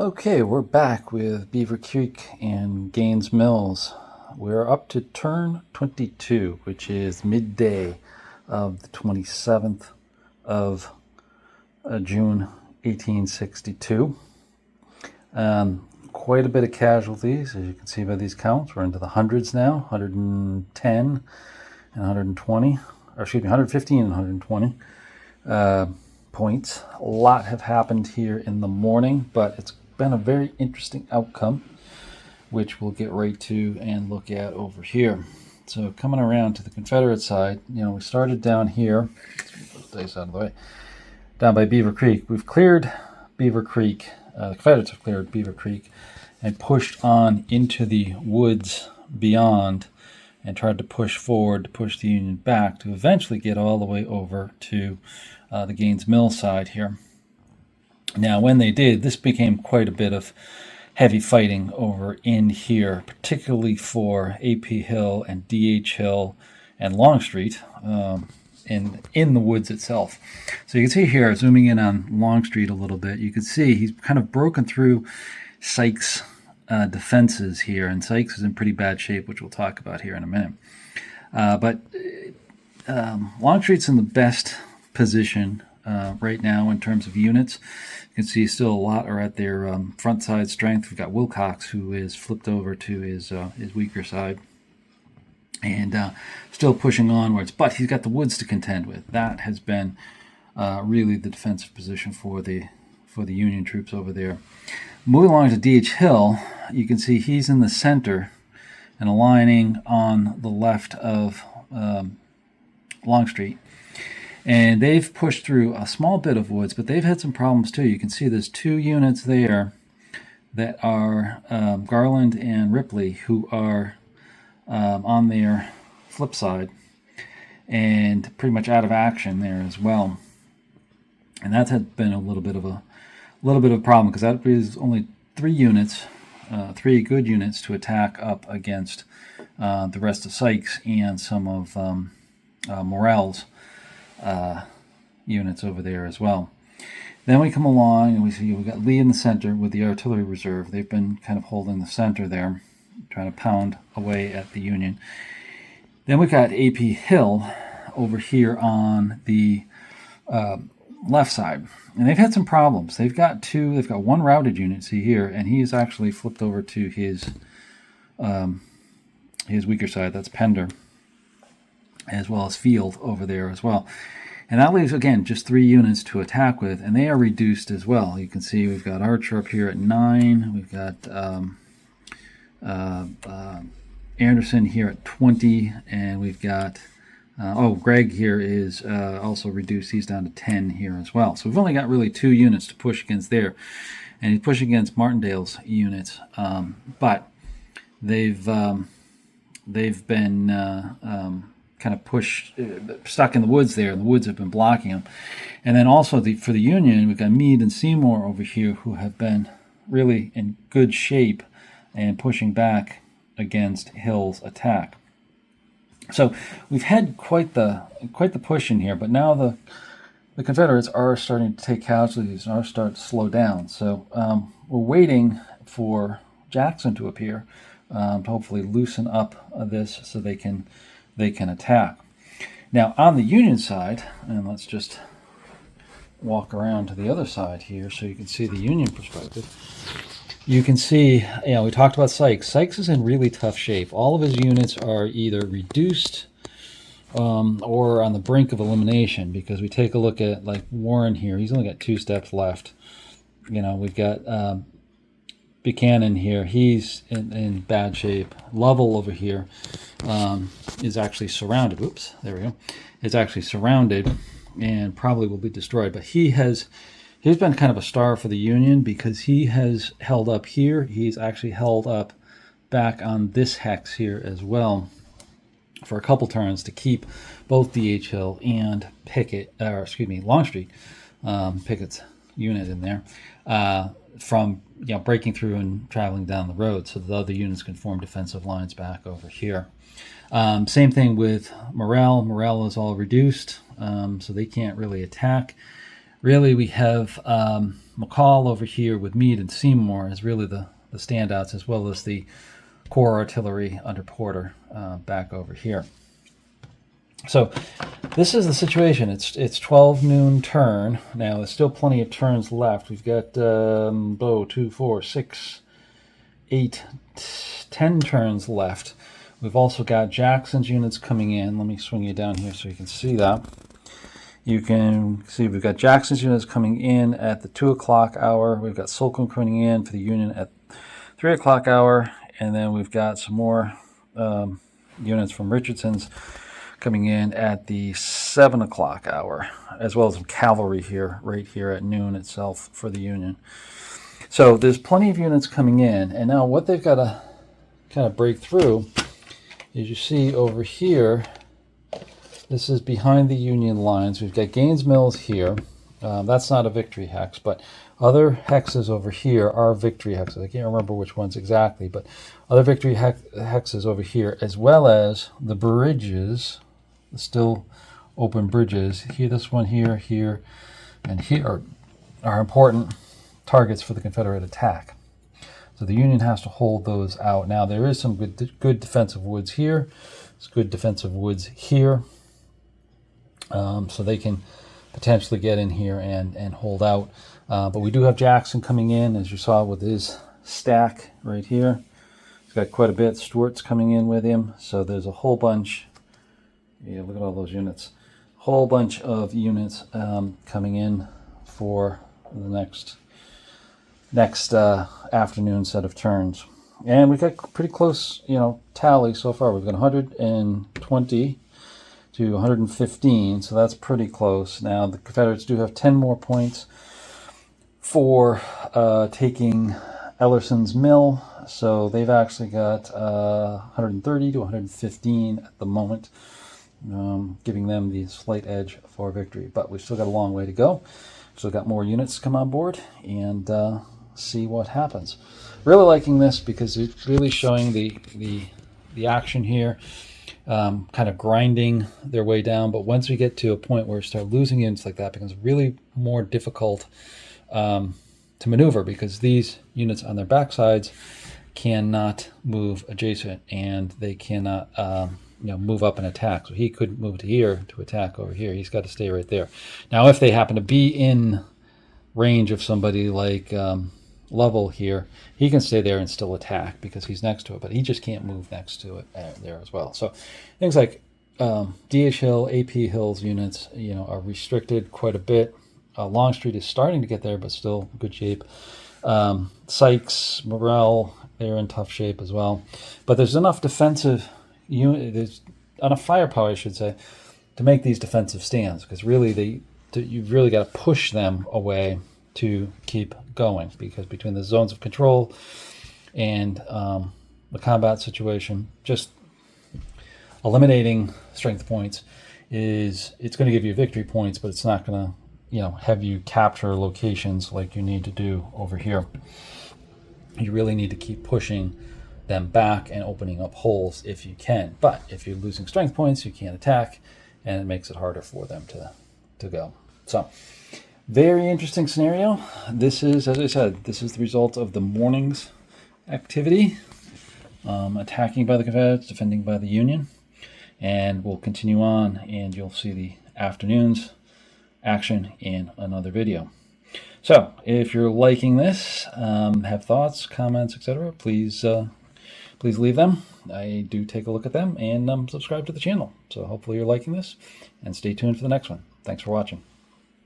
Okay, we're back with Beaver Creek and Gaines Mills. We're up to turn 22, which is midday of the 27th of June 1862. Quite a bit of casualties, as you can see by these counts. We're into the hundreds now, 110 and 120, or excuse me, 115 and 120 points. A lot have happened here in the morning, but it's been a very interesting outcome, which we'll get right to and look at over here. So coming around to the Confederate side, we started down here. Let's move those dice out of the way. Down by Beaver Creek. We've cleared Beaver Creek. The Confederates have cleared Beaver Creek and pushed on into the woods beyond and tried to push forward, to push the Union back, to eventually get all the way over to the Gaines Mill side here. Now, when they did, this became quite a bit of heavy fighting over in here, particularly for A.P. Hill and D.H. Hill and Longstreet in the woods itself. So you can see here, zooming in on Longstreet a little bit, you can see he's kind of broken through Sykes' defenses here, and Sykes is in pretty bad shape, which we'll talk about here in a minute. But Longstreet's in the best position right now in terms of units. You can see still a lot are at their front side strength. We've got Wilcox, who is flipped over to his weaker side and still pushing onwards. But he's got the woods to contend with. That has been really the defensive position for the Union troops over there. Moving along to D.H. Hill, you can see he's in the center and aligning on the left of Longstreet. And they've pushed through a small bit of woods, but they've had some problems too. You can see there's two units there that are Garland and Ripley, who are on their flip side and pretty much out of action there as well. And that's been a little bit of a problem, because that is only three good units to attack up against the rest of Sykes and some of Morrell's units over there as well. Then we come along and we see we've got Lee in the center with the artillery reserve. They've been kind of holding the center there, trying to pound away at the Union. Then we've got A.P. Hill over here on the left side, and they've had some problems. They've got one routed unit, see here, and he is actually flipped over to his weaker side. That's Pender, as well as Field over there as well. And that leaves, again, just three units to attack with, and they are reduced as well. You can see we've got Archer up here at 9. We've got Anderson here at 20, and we've got Gregg here is also reduced. He's down to 10 here as well. So we've only got really two units to push against there, and he's pushing against Martindale's units. But they've been kind of stuck in the woods there, and the woods have been blocking them. And then also for the Union, we've got Meade and Seymour over here, who have been really in good shape and pushing back against Hill's attack. So we've had quite the push in here, but now the Confederates are starting to take casualties and are starting to slow down. So we're waiting for Jackson to appear to hopefully loosen up this so they can attack. Now on the Union side, and let's just walk around to the other side here so you can see the Union perspective. You can see, we talked about Sykes. Sykes is in really tough shape. All of his units are either reduced or on the brink of elimination, because we take a look at like Warren here. He's only got 2 steps left. We've got Buchanan here. He's in bad shape. Lovell over here is actually surrounded. Oops, there we go. Is actually surrounded and probably will be destroyed. But he's been kind of a star for the Union, because he has held up here. He's actually held up back on this hex here as well for a couple turns to keep both D.H. Hill and Longstreet, Pickett's unit in there, from breaking through and traveling down the road, so the other units can form defensive lines back over here. Same thing with Morrell. Morrell is all reduced, so they can't really attack. really we have McCall over here with Meade and Seymour as really the standouts, as well as the Corps Artillery under Porter back over here. So this is the situation. It's 12 noon turn. Now there's still plenty of turns left. We've got 2, 4, 6, 8, 10 turns left. We've also got Jackson's units coming in. Let me swing you down here so you can see that. You can see we've got Jackson's units coming in at the 2 o'clock hour. We've got Slocum coming in for the Union at 3 o'clock hour. And then we've got some more units from Richardson's coming in at the 7 o'clock hour, as well as some cavalry here, right here at noon itself for the Union. So there's plenty of units coming in. And now what they've got to kind of break through is, you see over here, this is behind the Union lines. We've got Gaines Mills here. That's not a victory hex, but other hexes over here are victory hexes. I can't remember which ones exactly, but other victory hexes over here, as well as the bridges, the still open bridges. Here, this one here, here, and here are important targets for the Confederate attack. So the Union has to hold those out. Now there is some good defensive woods here. There's good defensive woods here. So they can potentially get in here and hold out. But we do have Jackson coming in, as you saw with his stack right here. He's got quite a bit. Stewart's coming in with him. So there's a whole bunch. Yeah, look at all those units. A whole bunch of units coming in for the next afternoon set of turns. And we've got pretty close, tally so far. We've got 120 to 115, so that's pretty close. Now the Confederates do have 10 more points for taking Ellerson's Mill, so they've actually got 130 to 115 at the moment, giving them the slight edge for victory. But we've still got a long way to go. Still got more units to come on board and see what happens. Really liking this because it's really showing the action here. Kind of grinding their way down, but once we get to a point where we start losing units like that, it becomes really more difficult to maneuver, because these units on their backsides cannot move adjacent, and they cannot move up and attack. So he couldn't move to here to attack over here. He's got to stay right there. Now if they happen to be in range of somebody like Lovell here, he can stay there and still attack because he's next to it, but he just can't move next to it there as well. So things like D.H. Hill, A.P. Hill's units, are restricted quite a bit. Longstreet is starting to get there, but still in good shape. Sykes, Morrell, they're in tough shape as well. But there's enough defensive there's enough firepower, I should say, to make these defensive stands, because really you've really got to push them away to keep going, because between the zones of control and the combat situation, just eliminating strength points it's going to give you victory points, but it's not going to have you capture locations like you need to do over here. You really need to keep pushing them back and opening up holes if you can. But if you're losing strength points, you can't attack, and it makes it harder for them to go. So very interesting scenario. This is, as I said, this is the result of the morning's activity, attacking by the Confederates, defending by the Union, and we'll continue on, and you'll see the afternoon's action in another video. So if you're liking this, have thoughts, comments, etc., please leave them. I do take a look at them, and subscribe to the channel. So hopefully you're liking this, and stay tuned for the next one. Thanks for watching.